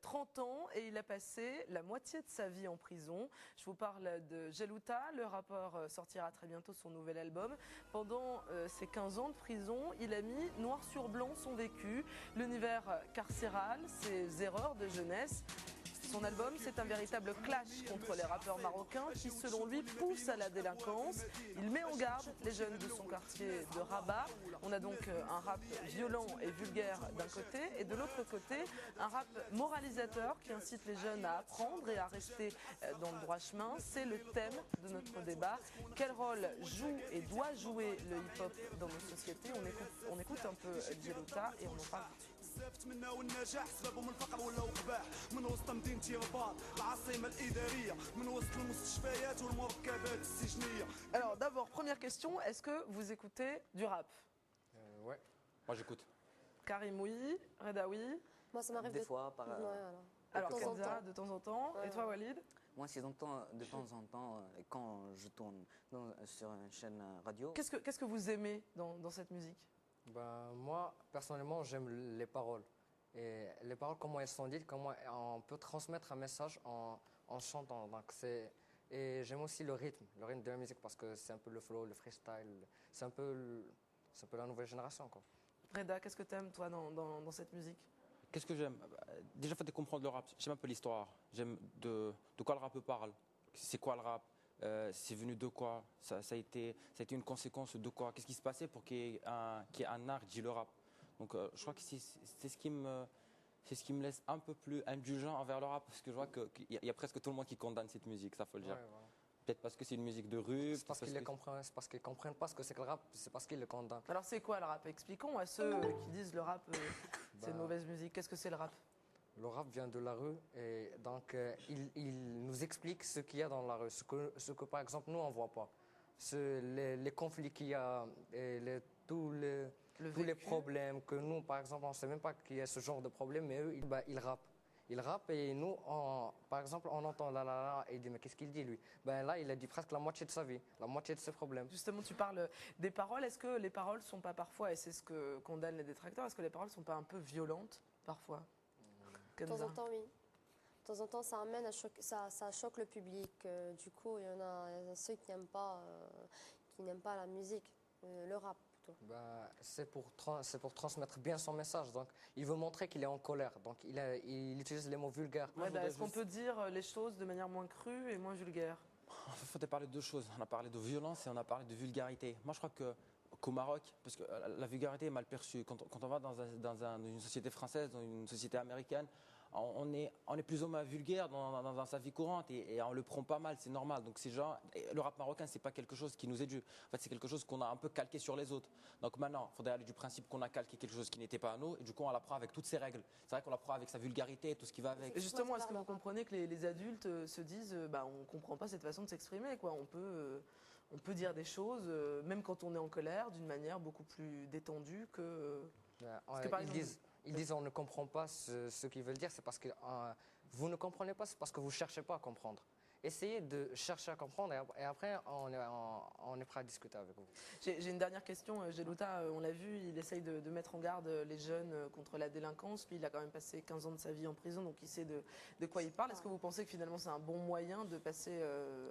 30 ans et il a passé la moitié de sa vie en prison. Je vous parle de Jalouta. Le rappeur sortira très bientôt son nouvel album. Pendant ces 15 ans de prison, il a mis noir sur blanc son vécu, l'univers carcéral, ses erreurs de jeunesse. Son album, c'est un véritable clash contre les rappeurs marocains qui, selon lui, poussent à la délinquance. Il met en garde les jeunes de son quartier de Rabat. On a donc un rap violent et vulgaire d'un côté et de l'autre côté, un rap moralisateur qui incite les jeunes à apprendre et à rester dans le droit chemin. C'est le thème de notre débat. Quel rôle joue et doit jouer le hip-hop dans nos sociétés? On écoute un peu Jalouta et on en parle tout de suite. Alors d'abord, première question, est-ce que vous écoutez du rap? Ouais, moi j'écoute. Karim oui, Reda oui. Moi ça m'arrive des fois par alors de temps en Kenza, temps. de temps en temps. Ouais. Et toi Walid? moi si j'entends de temps en temps quand je tourne sur une chaîne radio. Qu'est-ce que vous aimez dans cette musique? Ben, moi, personnellement, j'aime les paroles. Et les paroles, comment elles sont dites, comment on peut transmettre un message en chantant. Et j'aime aussi le rythme de la musique, parce que c'est un peu le flow, le freestyle. C'est un peu la nouvelle génération, quoi. Reda, qu'est-ce que t'aimes toi dans cette musique? Qu'est-ce que j'aime? Déjà, faut comprendre le rap. J'aime un peu l'histoire. J'aime de quoi le rap parle. C'est quoi le rap? C'est venu de quoi? Ça a été une conséquence de quoi? Qu'est-ce qui se passait pour qu'il y ait un art dit le rap? Donc je crois que c'est ce qui me laisse un peu plus indulgent envers le rap, parce que je vois qu'il y a presque tout le monde qui condamne cette musique, ça faut le dire. Ouais, voilà. Peut-être parce que c'est une musique de rue. C'est parce qu'ils ne comprennent pas ce que c'est que le rap, c'est parce qu'ils le condamnent. Alors c'est quoi le rap? Expliquons à ceux qui disent le rap c'est une mauvaise musique. Qu'est-ce que c'est le rap? Le rap vient de la rue, et donc il nous explique ce qu'il y a dans la rue, ce que par exemple nous on voit pas. Les conflits qu'il y a, et tous les problèmes que nous par exemple on ne sait même pas qu'il y a ce genre de problème, mais eux ils rappent. Ils rappent et nous, par exemple, on entend la la la et il dit mais qu'est-ce qu'il dit lui? Ben là il a dit presque la moitié de sa vie, la moitié de ses problèmes. Justement, tu parles des paroles. Est-ce que les paroles sont pas parfois, et c'est ce que condamnent les détracteurs, est-ce que les paroles sont pas un peu violentes parfois? De temps en temps, oui. De temps en temps, ça amène ça choque le public. Du coup, il y en a ceux qui n'aiment pas la musique, le rap plutôt. Ben, c'est pour transmettre bien son message. Donc, il veut montrer qu'il est en colère. Donc, il utilise les mots vulgaires. Est-ce qu'on peut dire les choses de manière moins crue et moins vulgaire? Il faut parler de deux choses. On a parlé de violence et on a parlé de vulgarité. Moi, je crois qu'au Maroc, parce que la vulgarité est mal perçue. Quand on va dans une société française, dans une société américaine, on est plus ou moins vulgaire dans sa vie courante et on le prend pas mal, c'est normal. Donc ces gens, le rap marocain, c'est pas quelque chose qui nous est dû. En fait, c'est quelque chose qu'on a un peu calqué sur les autres. Donc maintenant, il faudrait aller du principe qu'on a calqué quelque chose qui n'était pas à nous, et du coup on l'apprend avec toutes ses règles. C'est vrai qu'on l'apprend avec sa vulgarité et tout ce qui va avec. Et justement, est-ce que vous comprenez que les adultes se disent on comprend pas cette façon de s'exprimer, quoi. On peut dire des choses, même quand on est en colère, d'une manière beaucoup plus détendue que. Ils disent on ne comprend pas ce qu'ils veulent dire, c'est parce que vous ne comprenez pas, c'est parce que vous ne cherchez pas à comprendre. Essayez de chercher à comprendre et après on est prêt à discuter avec vous. J'ai une dernière question, Jalouta, on l'a vu, il essaye de mettre en garde les jeunes contre la délinquance. Lui, il a quand même passé 15 ans de sa vie en prison, donc il sait de quoi il parle. Est-ce que vous pensez que finalement c'est un bon moyen de passer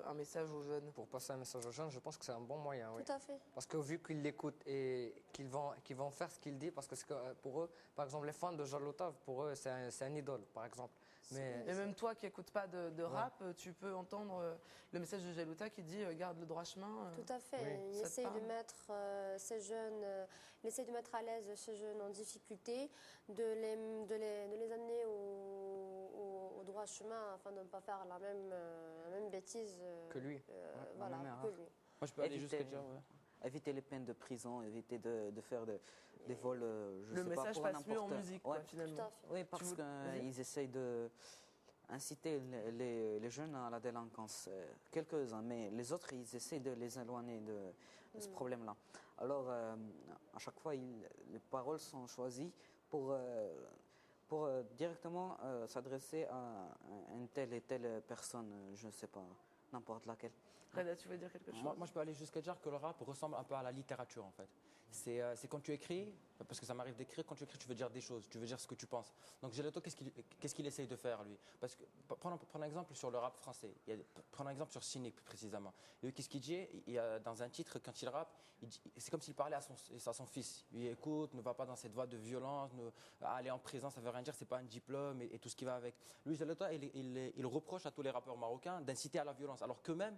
un message aux jeunes? Pour passer un message aux jeunes, je pense que c'est un bon moyen, oui. Tout à fait. Parce que vu qu'ils l'écoutent et qu'ils vont faire ce qu'il dit, parce que pour eux, par exemple, les fans de Jalouta, pour eux, c'est un idole, par exemple. Mais même toi qui n'écoutes pas de rap, tu peux entendre le message de Jalouta qui dit garde le droit chemin. Tout à fait. Oui. Il essaye de mettre ces jeunes, il essaye de mettre à l'aise ces jeunes en difficulté, de les amener au droit chemin afin de ne pas faire la même bêtise que lui. Voilà, que lui. Moi, je peux aller jusqu'à dire. Éviter les peines de prison, éviter de faire des vols, je le sais pas, message pour passe mieux en n'importe. musique, Ouais. quoi, finalement. Tout à fait. Oui, parce qu'ils essayent de inciter les jeunes à la délinquance. Quelques-uns, mais les autres, ils essaient de les éloigner de ce problème-là. Alors, à chaque fois, les paroles sont choisies pour directement s'adresser à une telle et telle personne, je ne sais pas, n'importe laquelle. Reda, tu veux dire quelque chose? Moi, je peux aller jusqu'à dire que le rap ressemble un peu à la littérature, en fait. c'est quand tu écris, parce que ça m'arrive d'écrire, quand tu écris, tu veux dire des choses, tu veux dire ce que tu penses. Donc Gelato, qu'est-ce qu'il essaye de faire, lui? Parce que, prenons un exemple sur le rap français, prenons un exemple sur Cynic, plus précisément. Lui, qu'est-ce qu'il dit? Il y a, dans un titre, quand il rappe, c'est comme s'il parlait à son fils. Il écoute, ne va pas dans cette voie de violence, aller en prison, ça veut rien dire, c'est pas un diplôme et tout ce qui va avec. Lui, Gelato, il reproche à tous les rappeurs marocains d'inciter à la violence, alors qu'eux-mêmes,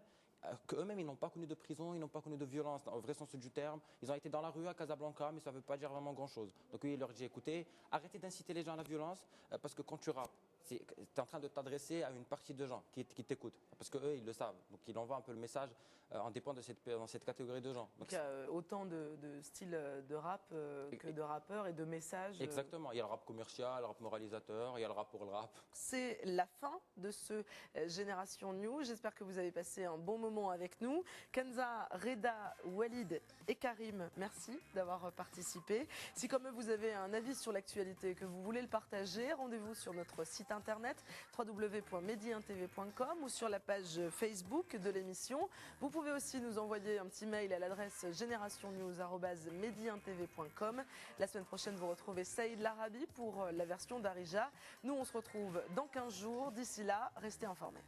ils n'ont pas connu de prison, ils n'ont pas connu de violence, au vrai sens du terme. Ils ont été dans la rue à Casablanca, mais ça ne veut pas dire vraiment grand-chose. Donc oui, il leur dit, écoutez, arrêtez d'inciter les gens à la violence, parce que quand tu rappes, tu es en train de t'adresser à une partie de gens qui t'écoutent, parce qu'eux, ils le savent. Donc il envoie un peu le message en dépend dans cette catégorie de gens. Donc il y a autant de styles de rap que de rappeurs et de messages. Exactement, il y a le rap commercial, le rap moralisateur, il y a le rap pour le rap. C'est la fin de ce Génération News. J'espère que vous avez passé un bon moment avec nous. Kenza, Reda, Walid et Karim, merci d'avoir participé. Si comme eux, vous avez un avis sur l'actualité et que vous voulez le partager, rendez-vous sur notre site internet www.medi1tv.com ou sur la page Facebook de l'émission. Vous pouvez aussi nous envoyer un petit mail à l'adresse generationnews@medi1tv.com. La semaine prochaine, vous retrouvez Saïd Larabi pour la version d'Arija. Nous, on se retrouve dans 15 jours. D'ici là, restez informés.